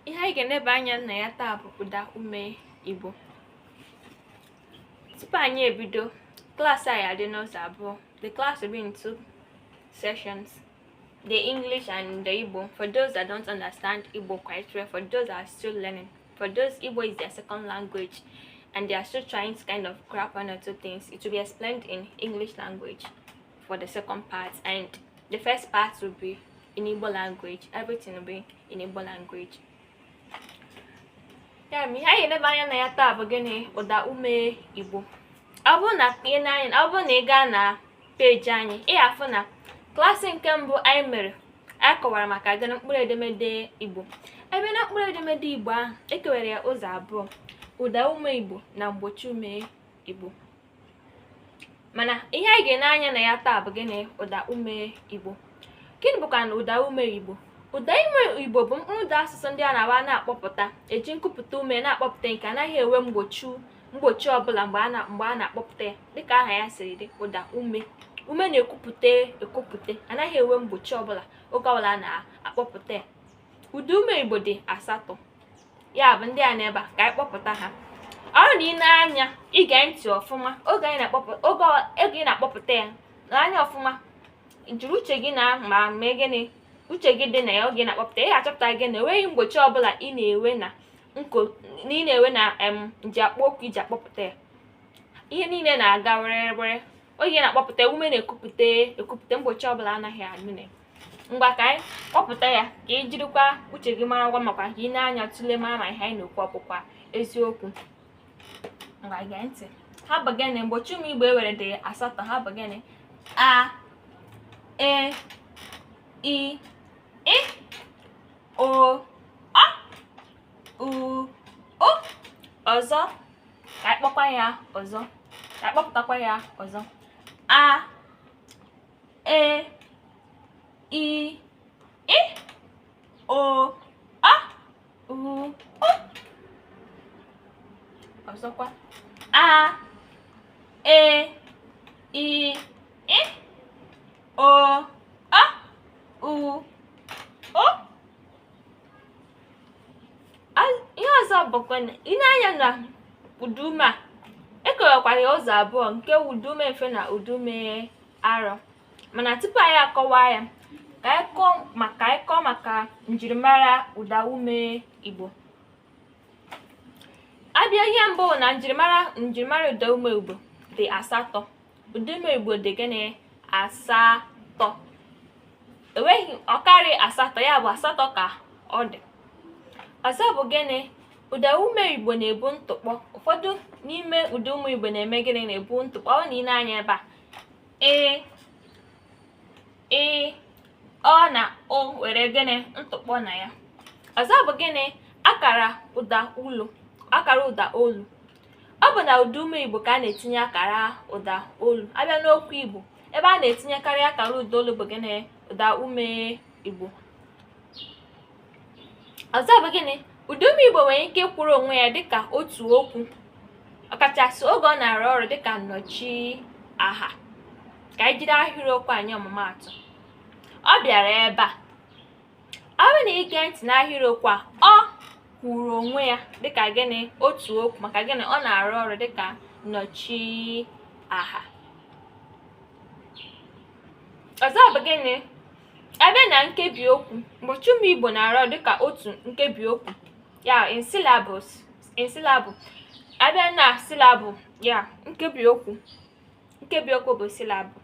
Ihe anyị ga-eneba anya na ya taa bụ ụda ume Igbo. Tupu anyị ebido, klaasị anyị adị n'ụzọ abụọ. The class will be in two sessions, the English and the Igbo. For those that don't understand Igbo quite well, for those that are still learning, for those Igbo is their second language and they are still trying to kind of grab one or two things, it will be explained in English language for the second part, and the first part will be in Igbo language. Everything will be in Igbo language. Ya mi anyị eneba anya na ya taa bụ gịnị? Ụda ume Igbo. Ọ bụrụ na ị gaa na peji anyị, ị ga-afụ na klaasị nke mbụ anyị mere anyị kọwara maka gịnị mkpụrụ edemede Igbo. Ebe na mkpụrụ edemede Igbo ahụ ekewere ya ụzọ abụọ: ụda ume Igbo na mgbochi ume Igbo. Mana ihe anyị ga-ene anya na ya taa bụ gịnị? Ụda ume Igbo. Gịnị bụkwa na ụda ume Igbo? Ụda ume Igbo bụ mkpụrụ ụda asụsụ ndị a na-awa na-akpọpụta, eji nkụpụta ume na-akpọpụta nke anaghị enwe mgbochi ọbụla mgbe a na-akpọpụta ya, dịka aha ya siri dị, ụda ume. Ume na-ekwupụta anaghị enwe mgbochi ọbụla oge ọbụla a na-akpọpụta ya. Ụda ume Igbo dị 8. Ya bụ ndị a n'ebe a ka anyị kpọpụta ha. Ọ bụrụ na ị na-anya ige ntị ọfụma oge ị na-akpọpụta ya, na anya ọfụma, jiri uche gị na ma mee gịnị, uche gị dị na ya oge na-akpọpụta, ị ga-achọpụta gị na enweghị mgbochi ọbụla ị na-enwe na nji akpọ okwu iji akpọpụta ya. Ihe niile na-aga were oge na-akpọpụta ume na-ekwupụta, mgbochi ọbụla anaghị anụ na. Ngwa ka anyị kpọpụta ya ka ị jirikwa uche gị mara ngwa makwa ka ị na-anya tụlee mara ma ihe anyị na-ekwu ọbụkwa eziokwu. Ngwa gee ntị. Ha bụ gịnị? Mgbochi ume Igbo ewere dị 8. Ha bụ gịnị? A, E, I, O, A, U, O. Ọzọ ka anyị kpọkwa ya ọzọ, ka anyị kpọpụtakwa ya ọzọ: A, E, I, O, A, U, O. Ọzọkwa: A, E, I, O, A, U, O. Ihe ọzọ bụkwa na ị na-anya na ụda ume a ekewekwara ya ụzọ abụọ, nke ụda ume mfe na ụda ume arọ. Mana tupu anyị akọwa ya, ka anyị kọọ maka njirimara ụda ume Igbo. Abịa ihe mbụ na njirimara ụda ume Igbo dị 8. Ụda ume Igbo dị gịnị? 8. Enweghị ọkarị 8, ya bụ 8 ka ọ dị. Ọzọ bụ gịnị? Ụda ume Igbo na-ebu ntụkpọ. Ụfọdụ n'ime ụda ume Igbo na-eme gịnị? Na-ebu ntụkpọ. Ọ na ị na-anya ebe a, ọ na o were gịnị? Ntụkpọ na ya. Ọzọ bụ gịnị? Akara ụda olu. Ọ bụ na ụda ume Igbo ka a na-etinye akara ụda olu. Abịa n'okwu Igbo, ebe a na-etinyekarị akara ụda olu bụ gịnị? Ụda ume Igbo. Ọzọ bụ gịnị? Ụda ume Igbo nwere ike ịkwụrụ onwe ya dịka otu okwu, ọkachasị oge ọ na-arụ ọrụ dịka nnọchiaha. Ka anyị jiri ahịrịokwu anyị ọmụmaatụ. Ọ bịara ebe a. Ọ bụrụ na ị gee ntị n'ahịrịokwu a, ọ kwụrụ onwe ya dịka gịnị? Otu okwu, maka gịnị? Ọ na-arụ ọrụ dịka nnọchiaha. Ọzọ bụ gịnị? Ebe na nkebi okwu, mgbochi ume Igbo na-arụ ọrụ dịka otu nkebi okwu, ya in syllabus. Abịa na syllable, ya nkebi okwu bụ syllable.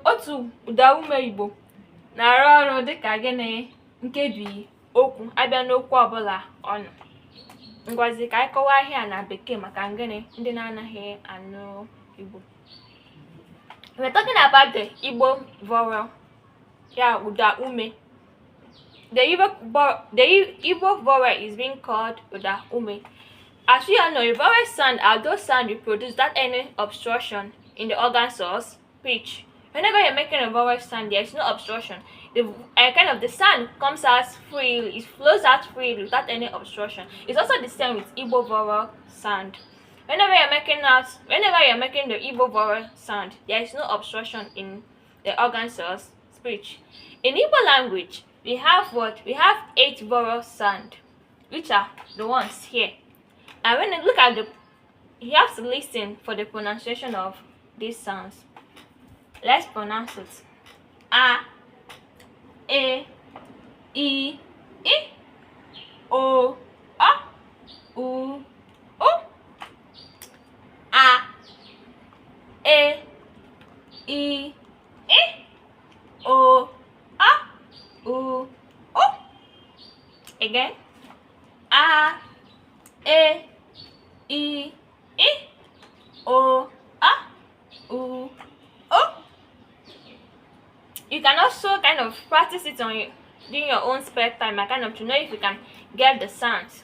Otu ụda ume Igbo na-arụ ọrụ dịka gịnị? Nkebi okwu, abịa n'okwu ọbụla ọ nọ. Ngwazi ka anyị kọwaa ihe na Bekee maka gịnị? Ndị na-anaghị anụ Igbo. We're talking about the Igbo vowel, yeah, ụda ume. The Igbo vowel is being called ụda ume. As we all know, a vowel sound are those sounds you produce without any obstruction in the organs of speech. Whenever you're making a vowel sound, there is no obstruction. The sound comes out freely, it flows out freely without any obstruction. It's also the same with Igbo vowel sound. Whenever you're making the Igbo vowel sound, there is no obstruction in the organs of speech. In Igbo language, we have what? We have 8 vowel sound, which are the ones here. And when you look at the, you have to listen for the pronunciation of these sounds. Let's pronounce it. A, E, I, O, A, U, O. A, E, I, O, A, U, O. Again. A, E, I, O, A, U, O. You can also kind of practice it on you during your own spare time, and kind of to know if you can get the sounds.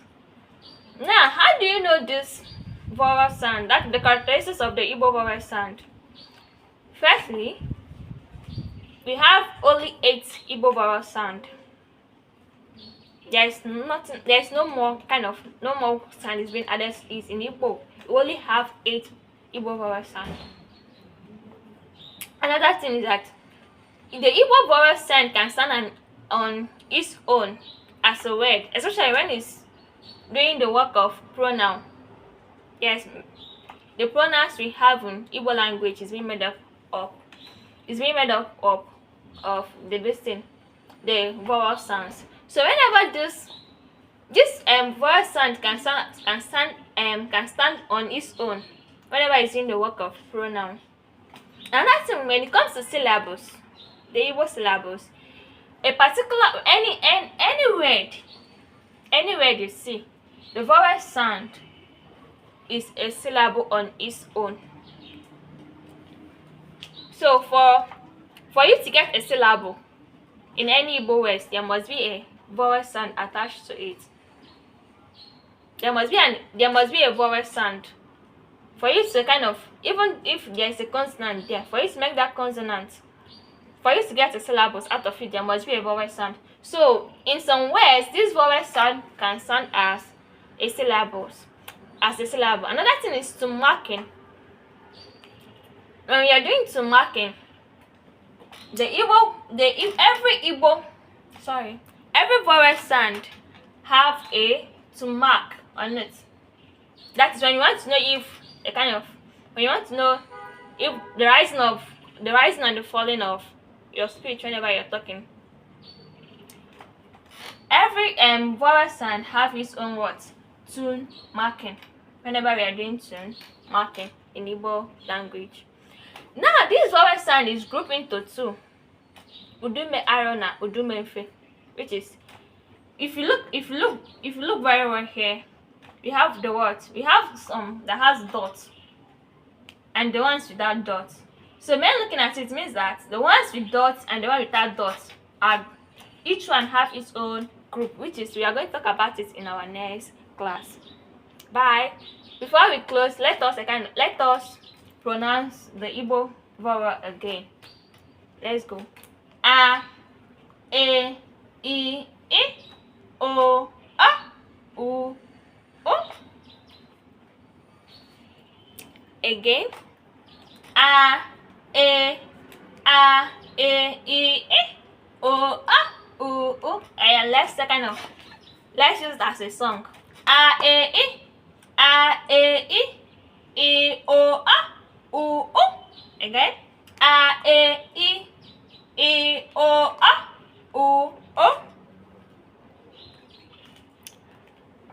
Now, how do you know this vowel sound? That's the characteristics of the Igbo vowel sound. Firstly, we have only 8 Igbo vowel sound. There's no more sound is being added to it in Igbo. We only have 8 Igbo vowel sound. Another thing is that the Igbo vowel sound can stand on its own as a word, especially when it's doing the work of pronoun. Yes, the pronouns we have in Igbo language is being made up of the vowel sounds. So whenever this vowel sound can stand on its own, whenever it's in the work of pronoun. Another thing, when it comes to syllables, the Igbo syllables, a particular any word you see, the vowel sound is a syllable on its own. So for you to get a syllable in any Igbo words, there must be a vowel sound attached to it. There must be a vowel sound for you to kind of, even if there is a consonant there, for you to make that consonant, for you to get the syllables out of it, there must be a vowel sound. So in some words, this vowel sound can sound as a syllable. Another thing is to marking. When you're doing to marking, every vowel sound have a to mark on it. That is when you want to know if the rising and the falling of your speech whenever you're talking. Every vowel sound have its own words, tune marking. Whenever we are doing tune marking in Igbo language. Now this vowel sound is grouped into 2. Udume arona, udume mfe, which is, if you look very well here, we have the words. We have some that has dots and the ones without dots. So when looking at it, means that the ones with dots and the one without dots are each one have its own group, which is we are going to talk about it in our next class. Bye. Before we close, let us pronounce the Igbo vowel again. Let's go. A, E, I, O, A, U, O. Again. A, E, I, O, A, U, O. And let's use it as a song. A, E, I, O, A, U, O. Again. A, E, O, A, U, O.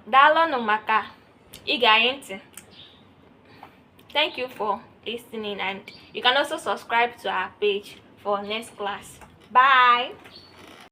Daalụnụ maka ige ntị. Thank you for listening, and you can also subscribe to our page for next class. Bye.